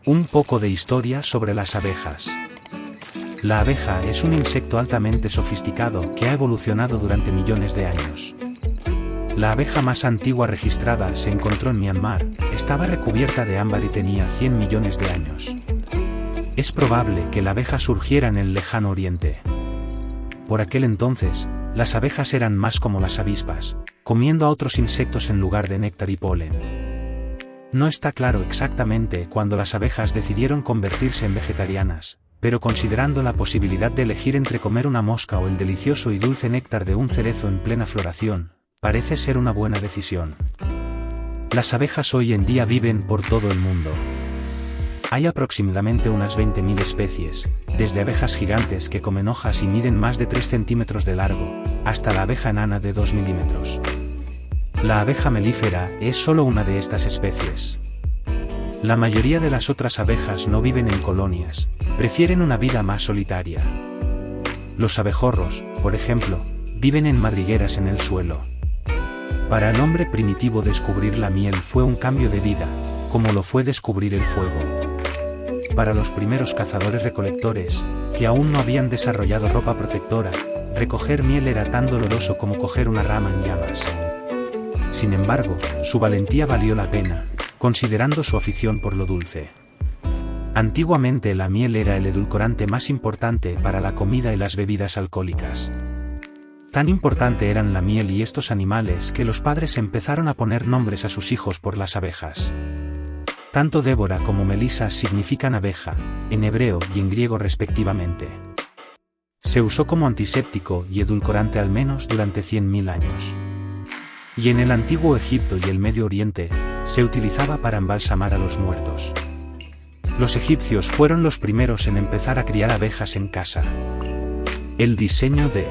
Un poco de historia sobre las abejas. La abeja es un insecto altamente sofisticado que ha evolucionado durante millones de años. La abeja más antigua registrada se encontró en Myanmar, estaba recubierta de ámbar y tenía 100 millones de años. Es probable que la abeja surgiera en el lejano oriente. Por aquel entonces, las abejas eran más como las avispas, comiendo a otros insectos en lugar de néctar y polen. No está claro exactamente cuándo las abejas decidieron convertirse en vegetarianas, pero considerando la posibilidad de elegir entre comer una mosca o el delicioso y dulce néctar de un cerezo en plena floración, parece ser una buena decisión. Las abejas hoy en día viven por todo el mundo. Hay aproximadamente unas 20.000 especies, desde abejas gigantes que comen hojas y miden más de 3 centímetros de largo, hasta la abeja enana de 2 milímetros. La abeja melífera es solo una de estas especies. La mayoría de las otras abejas no viven en colonias, prefieren una vida más solitaria. Los abejorros, por ejemplo, viven en madrigueras en el suelo. Para el hombre primitivo descubrir la miel fue un cambio de vida, como lo fue descubrir el fuego. Para los primeros cazadores-recolectores, que aún no habían desarrollado ropa protectora, recoger miel era tan doloroso como coger una rama en llamas. Sin embargo, su valentía valió la pena, considerando su afición por lo dulce. Antiguamente la miel era el edulcorante más importante para la comida y las bebidas alcohólicas. Tan importante eran la miel y estos animales que los padres empezaron a poner nombres a sus hijos por las abejas. Tanto Débora como Melissa significan abeja, en hebreo y en griego respectivamente. Se usó como antiséptico y edulcorante al menos durante 100.000 años. Y en el antiguo Egipto y el Medio Oriente, se utilizaba para embalsamar a los muertos. Los egipcios fueron los primeros en empezar a criar abejas en casa. El diseño de